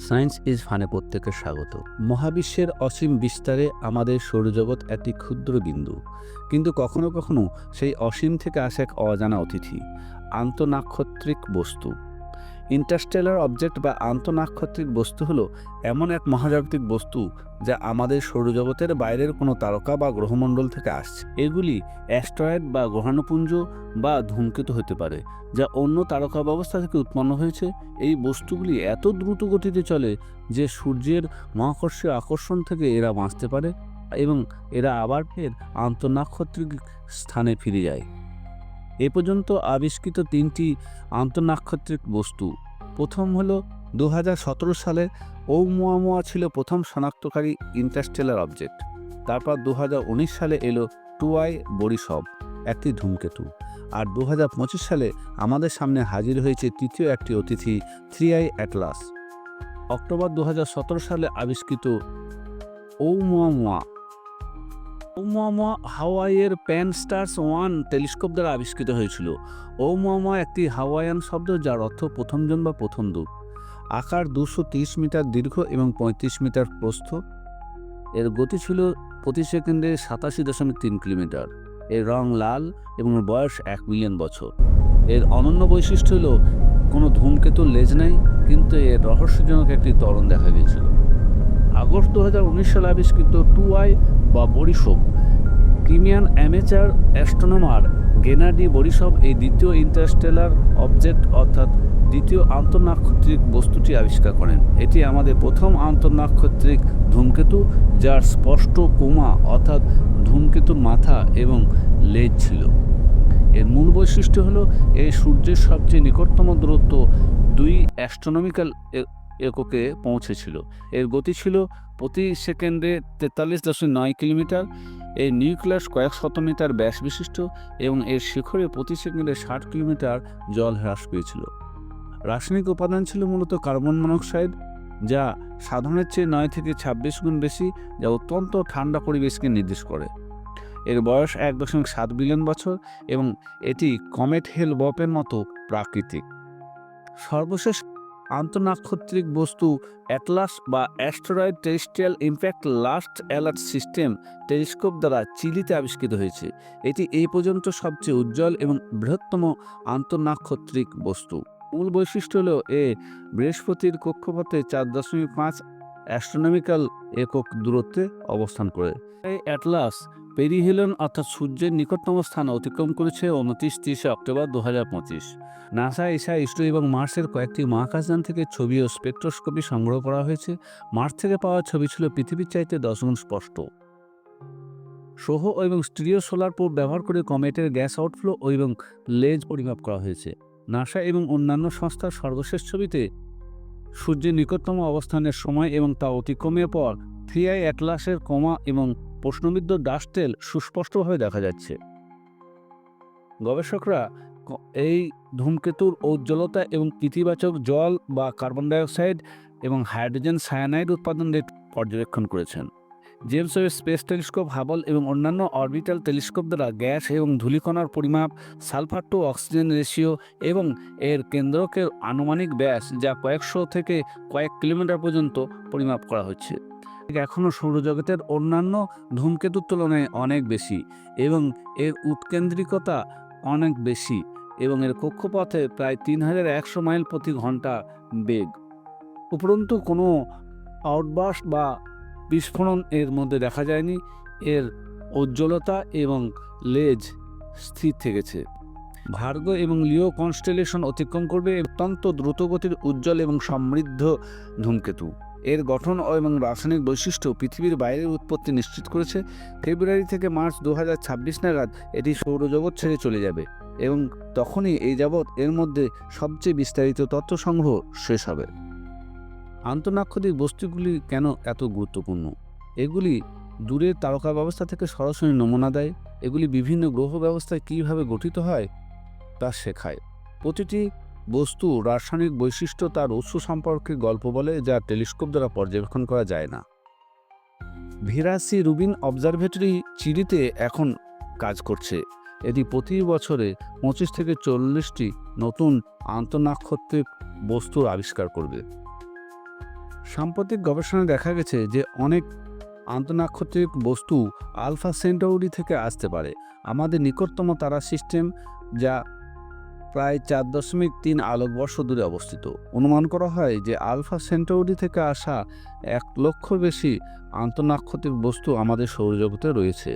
Science is ফানে প্রত্যেকের স্বাগত। মহাবিশ্বের অসীম বিস্তারে আমাদের সৌরজগৎ একটি ক্ষুদ্র বিন্দু, কিন্তু কখনো কখনো সেই অসীম থেকে আসে এক অজানা অতিথি, আন্তঃনাক্ষত্রিক বস্তু। ইন্টারস্টেলার অবজেক্ট বা আন্তঃনাক্ষত্রিক বস্তু হলো এমন এক মহাজাগতিক বস্তু যা আমাদের সৌরজগতের বাইরের কোনো তারকা বা গ্রহমণ্ডল থেকে আসছে। এগুলি অ্যাস্ট্রয়েড বা গ্রহাণুপুঞ্জ বা ধূমকেতু হতে পারে, যা অন্য তারকা ব্যবস্থা থেকে উৎপন্ন হয়েছে। এই বস্তুগুলি এত দ্রুত গতিতে চলে যে সূর্যের মহাকর্ষীয় আকর্ষণ থেকে এরা বাঁচতে পারে এবং এরা আবার ফের আন্তঃনাক্ষত্রিক স্থানে ফিরে যায়। এ পর্যন্ত আবিষ্কৃত 3টি আন্তঃনাক্ষত্রিক বস্তু। প্রথম হলো 2017 সালে ওumuamua ছিল প্রথম শনাক্তকারী ইন্টারস্টেলার অবজেক্ট। তারপর 2019 সালে এলো 2I বরিসভ, একটি ধূমকেতু। আর 2025 সালে আমাদের সামনে হাজির হয়েছে তৃতীয় একটি অতিথি, 3I অ্যাটলাস। অক্টোবর 2017 সালে আবিষ্কৃত ওumuamua হাওয়াইয়ের প্যান-স্টারস 1 টেলিস্কোপ দ্বারা আবিষ্কৃত হয়েছিল। ওumuamua একটি হাওয়াইয়ান শব্দ যার অর্থ প্রথমজন বা প্রথম দূত। আকার 230 মিটার দীর্ঘ এবং 35 মিটার প্রস্থ। এর গতি ছিল প্রতি সেকেন্ডে 87.3 কিলোমিটার। এর রং লাল এবং বয়স 1 মিলিয়ন বছর। এর অনন্য বৈশিষ্ট্য হল কোনো ধূমকেতুর লেজ নেই, কিন্তু এর রহস্যজনক একটি ত্বরণ দেখা গিয়েছিল। আগস্ট 2019 সালে আবিষ্কৃত 2I বা Borisov, Crimean amateur astronomer Gennady Borisov এই দ্বিতীয় ইন্টারস্টেলার অবজেক্ট অর্থাৎ দ্বিতীয় আন্তঃনাক্ষত্রিক বস্তুটি আবিষ্কার করেন। এটি আমাদের প্রথম আন্তঃনাক্ষত্রিক ধূমকেতু, যার স্পষ্ট কোমা অর্থাৎ ধূমকেতুর মাথা এবং লেজ ছিল। এর মূল বৈশিষ্ট্য হলো এই সূর্যের সবচেয়ে নিকটতম দূরত্ব 2 অ্যাস্ট্রোনমিক্যাল এককে পৌঁছেছিল। এর গতি ছিল প্রতি সেকেন্ডে 43.9 কিলোমিটার। এর নিউক্লিয়াস কয়েক শত মিটার ব্যাস বিশিষ্ট এবং এর শিখরে প্রতি সেকেন্ডে 60 কিলোমিটার জল হ্রাস পেয়েছিল। রাসায়নিক উপাদান ছিল মূলত কার্বন মনোক্সাইড, যা সাধারণের চেয়ে 9 থেকে 26 গুণ বেশি, যা অত্যন্ত ঠান্ডা পরিবেশকে নির্দেশ করে। এর বয়স 1.7 বিলিয়ন বছর এবং এটি কমেট হেল-বপের মতো প্রাকৃতিক। সর্বশেষ আন্তঃনাক্ষত্রিক বস্তু অ্যাটলাস বা asteroid terrestrial impact last alert system telescope দ্বারা চিলিতে আবিষ্কৃত হয়েছে। এটি এই পর্যন্ত সবচেয়ে উজ্জ্বল এবং বৃহত্তম আন্তঃনাক্ষত্রিক বস্তু। মূল বৈশিষ্ট্য হল বৃহস্পতির কক্ষপথে 4.5 অ্যাস্ট্রোনমিক্যাল একক দূরত্বে অবস্থান করে। এই অ্যাটলাস পেরিহেলিয়ন অর্থাৎ সূর্যের নিকটতম স্থান অতিক্রম করেছে 29 অক্টোবর 2025। নাসা, ইসা, ইসরো এবং মার্সের কয়েকটি মহাকাশযান থেকে ছবি ও স্পেকট্রোস্কোপি সংগ্রহ করা হয়েছে। মার্স থেকে পাওয়া ছবি ছিল পৃথিবীর চাইতে 10 গুণ স্পষ্ট। সৌর এবং স্টিরিও সোলার প্রোব ব্যবহার করে কমেটের গ্যাস আউটফ্লো এবং লেজ পরিমাপ করা হয়েছে। নাসা এবং অন্যান্য সংস্থার সর্বশেষ ছবিতে সূর্যের নিকটতম অবস্থানের সময় এবং তা অতিক্রমের পর 3I অ্যাটলাসের কমা এবং প্রশ্নবিদ্ধ ডাস্টেল সুস্পষ্টভাবে দেখা যাচ্ছে। গবেষকরা এই ধূমকেতুর ঔজ্জ্বলতা এবং ইতিবাচক জল বা কার্বন ডাইঅক্সাইড এবং হাইড্রোজেন সায়ানাইড উৎপাদন রেট পর্যবেক্ষণ করেছেন। James Webb space telescope, Hubble এবং অন্যান্য অরবিটাল টেলিস্কোপ দ্বারা গ্যাস এবং ধূলিকণার পরিমাপ, সালফার টু অক্সিজেন রেশিও এবং এর কেন্দ্রকের আনুমানিক ব্যাস, যা কয়েকশো থেকে কয়েক কিলোমিটার পর্যন্ত পরিমাপ করা হচ্ছে। এখনও সৌরজগতের অন্যান্য ধূমকেতুর তুলনায় অনেক বেশি এবং এর উৎকেন্দ্রিকতা অনেক বেশি এবং এর কক্ষপথে প্রায় 3100 মাইল প্রতি ঘন্টা বেগ। উপরন্তু কোনো আউটবার্স্ট বা বিস্ফোরণ এর মধ্যে দেখা যায়নি। এর উজ্জ্বলতা এবং লেজ স্থির থেকেছে। ভার্গো এবং লিও কনস্টেলেশন অতিক্রম করবে অত্যন্ত দ্রুতগতির উজ্জ্বল এবং সমৃদ্ধ ধূমকেতু। এর গঠন এবং রাসায়নিক বৈশিষ্ট্য পৃথিবীর বাইরের উৎপত্তি নিশ্চিত করেছে। ফেব্রুয়ারি থেকে মার্চ 2026 নাগাদ এটি সৌরজগৎ ছেড়ে চলে যাবে এবং তখনই এই যাবৎ এর মধ্যে সবচেয়ে বিস্তারিত তথ্য সংগ্রহ শেষ হবে। আন্তঃনাক্ষত্রিক বস্তুগুলি কেন এত গুরুত্বপূর্ণ? এগুলি দূরের তারকা ব্যবস্থা থেকে সরাসরি নমুনা দেয়। এগুলি বিভিন্ন গ্রহ ব্যবস্থায় কীভাবে গঠিত হয় তা শেখায়। প্রতিটি বস্তু রাসায়নিক বৈশিষ্ট্য তার উৎস সম্পর্কে গল্প বলে, যা টেলিস্কোপ দ্বারা পর্যবেক্ষণ করা যায় না। ভিরা সি রুবিন অবজারভেটরি চিলিতে এখন কাজ করছে। এটি প্রতি বছরে 25 থেকে 40টি নতুন আন্তঃনাক্ষত্রিক বস্তুর আবিষ্কার করবে। সাম্প্রতিক গবেষণায় দেখা গেছে যে অনেক আন্তঃনাক্ষত্রিক বস্তু আলফা সেন্টাউরি থেকে আসতে পারে। আমাদের নিকটতম তারা সিস্টেম, যা প্রায় 4.3 আলোকবর্ষ দূরে অবস্থিত। অনুমান করা হয় যে আলফা সেন্টাউরি থেকে আসা 1 লক্ষ বেশি আন্তঃনাক্ষত্রিক বস্তু আমাদের সৌরজগতে রয়েছে।